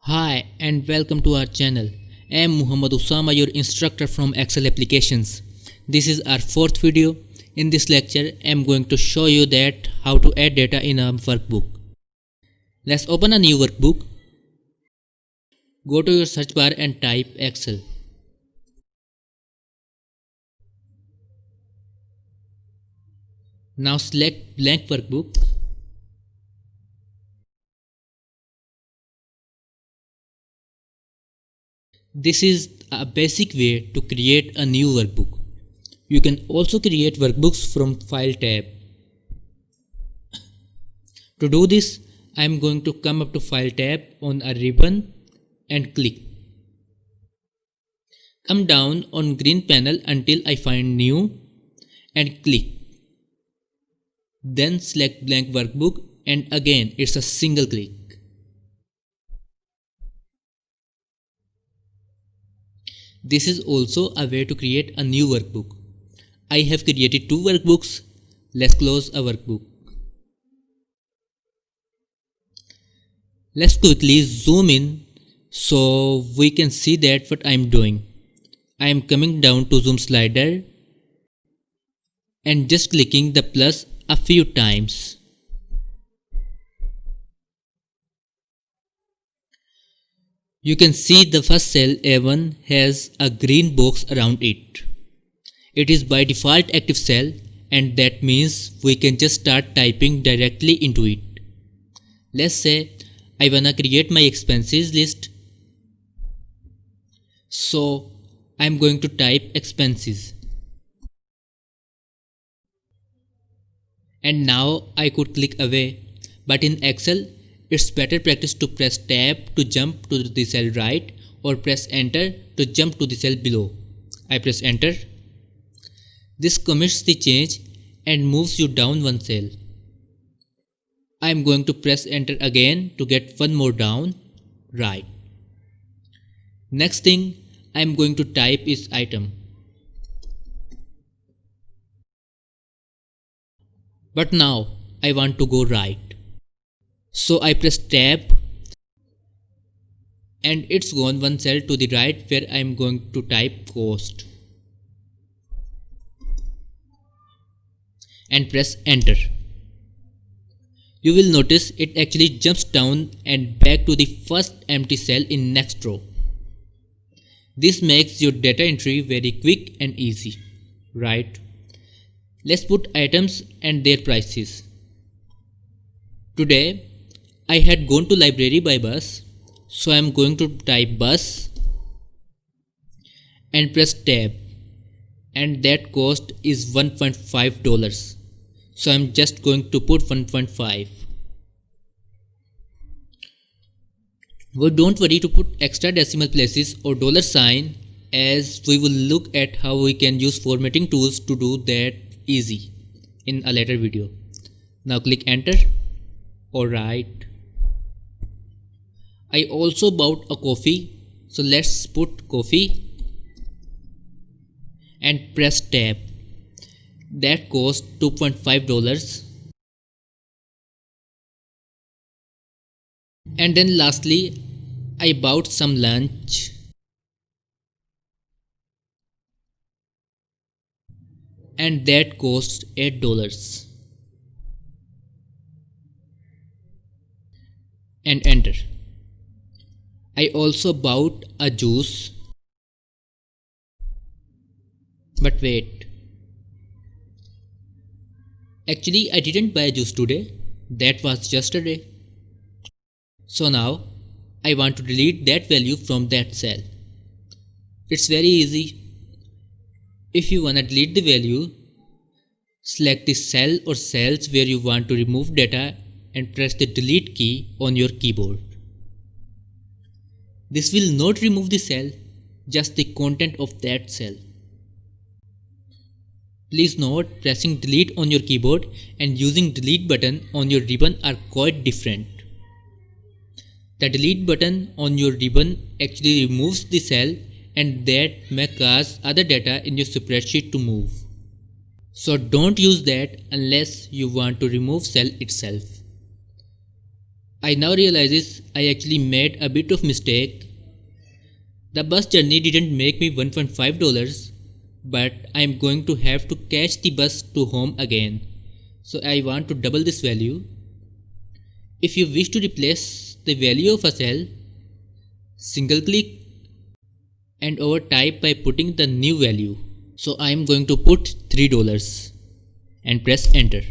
Hi and welcome to our channel. I am Muhammad Usama, your instructor from Excel Applications. This is our fourth video. In this lecture, I am going to show you that how to add data in a workbook. Let's open a new workbook. Go to your search bar and type Excel. Now select blank workbook. This is a basic way to create a new workbook. You can also create workbooks from File tab. To do this, I am going to come up to File tab on a ribbon and click. Come down on green panel until I find New and click. Then select blank workbook and again it's a single click. This is also a way to create a new workbook. I have created two workbooks. Let's close a workbook. Let's quickly zoom in so we can see that what I am doing. I am coming down to zoom slider and just clicking the plus a few times. You can see the first cell A1 has a green box around it. It is by default active cell and that means we can just start typing directly into it. Let's say I wanna create my expenses list. So I'm going to type expenses. And now I could click away, but in Excel it's better practice to press tab to jump to the cell right or press enter to jump to the cell below. I press enter. This commits the change and moves you down one cell. I am going to press enter again to get one more down, right. Next thing I am going to type is item. But now I want to go right. So I press tab and it's gone one cell to the right where I am going to type cost. And press enter. You will notice it actually jumps down and back to the first empty cell in next row. This makes your data entry very quick and easy, right? Let's put items and their prices. Today I had gone to library by bus, so I am going to type bus and press tab, and that cost is $1.5. So I am just going to put 1.5. We don't worry to put extra decimal places or $sign, as we will look at how we can use formatting tools to do that easy in a later video. Now click enter. Alright. I also bought a coffee, so let's put coffee and press tab. That cost $2.5. And then lastly, I bought some lunch and that cost $8. And enter. I also bought a juice. But wait. Actually, I didn't buy juice today. That was yesterday. So now I want to delete that value from that cell. It's very easy. If you want to delete the value, select the cell or cells where you want to remove data and press the delete key on your keyboard. This will not remove the cell, just the content of that cell. Please note, pressing delete on your keyboard and using delete button on your ribbon are quite different. The delete button on your ribbon actually removes the cell and that may cause other data in your spreadsheet to move. So don't use that unless you want to remove cell itself. I now realizes I actually made a bit of mistake. The bus journey didn't make me $1.5, but I am going to have to catch the bus to home again. So I want to double this value. If you wish to replace the value of a cell, single click and overtype by putting the new value. So I am going to put $3 and press enter.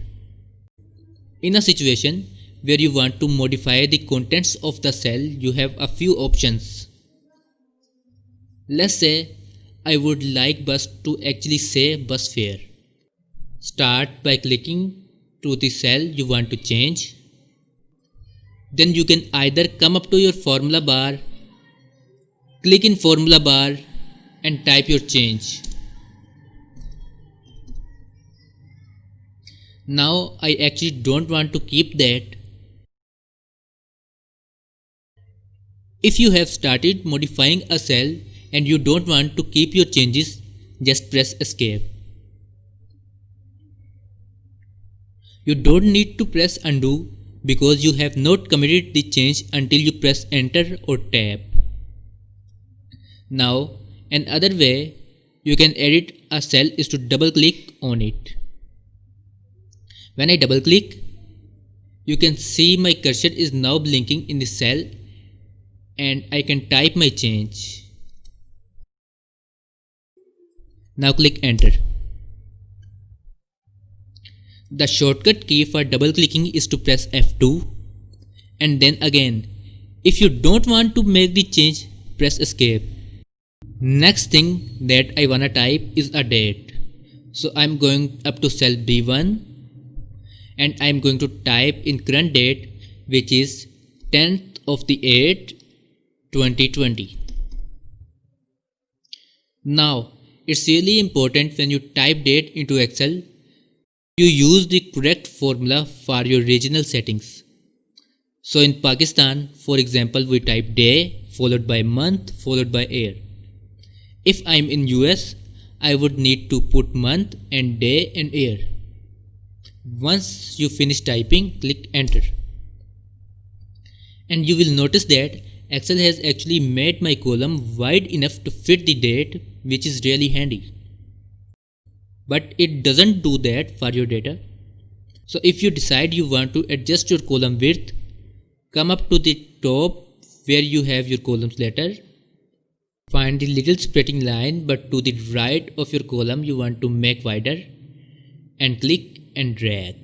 In a situation where you want to modify the contents of the cell, you have a few options. Let's say I would like bus to actually say bus fare. Start by clicking to the cell you want to change. Then you can either come up to your formula bar, click in formula bar and type your change. Now I actually don't want to keep that. If you have started modifying a cell and you don't want to keep your changes, just press escape. You don't need to press undo because you have not committed the change until you press enter or tab. Now, another way you can edit a cell is to double click on it. When I double click, you can see my cursor is now blinking in the cell and I can type my change. Now click enter. The shortcut key for double clicking is to press F2 and then again. If you don't want to make the change, press escape. Next thing that I wanna type is a date. So I'm going up to cell B1 and I'm going to type in current date, which is 10th of the 8th 2020. Now it's really important when you type date into Excel, you use the correct formula for your regional settings. So in Pakistan, for example, we type day followed by month followed by year. If I'm in US, I would need to put month and day and year. Once you finish typing, click enter. And you will notice that Excel has actually made my column wide enough to fit the date, which is really handy. But it doesn't do that for your data. So if you decide you want to adjust your column width, come up to the top where you have your columns letter. Find the little spreading line but to the right of your column you want to make wider and click and drag.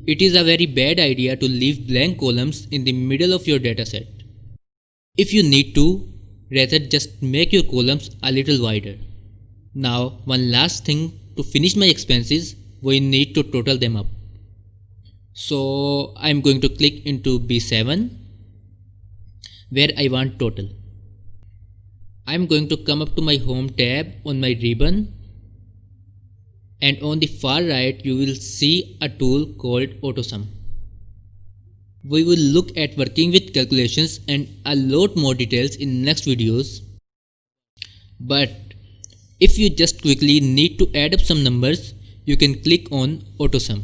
It is a very bad idea to leave blank columns in the middle of your dataset. If you need to, rather just make your columns a little wider. Now one last thing, to finish my expenses, we need to total them up. So I'm going to click into B7 where I want total. I'm going to come up to my home tab on my ribbon and on the far right you will see a tool called AutoSum. We will look at working with calculations and a lot more details in next videos. But if you just quickly need to add up some numbers, you can click on AutoSum.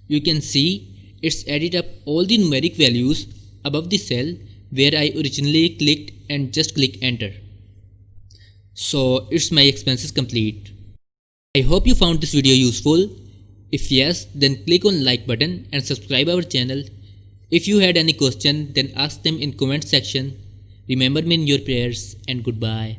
You can see it's added up all the numeric values above the cell where I originally clicked and just click enter. So it's my expenses complete. I hope you found this video useful. If yes, then click on like button and subscribe our channel. If you had any question, then ask them in comment section. Remember me in your prayers and goodbye.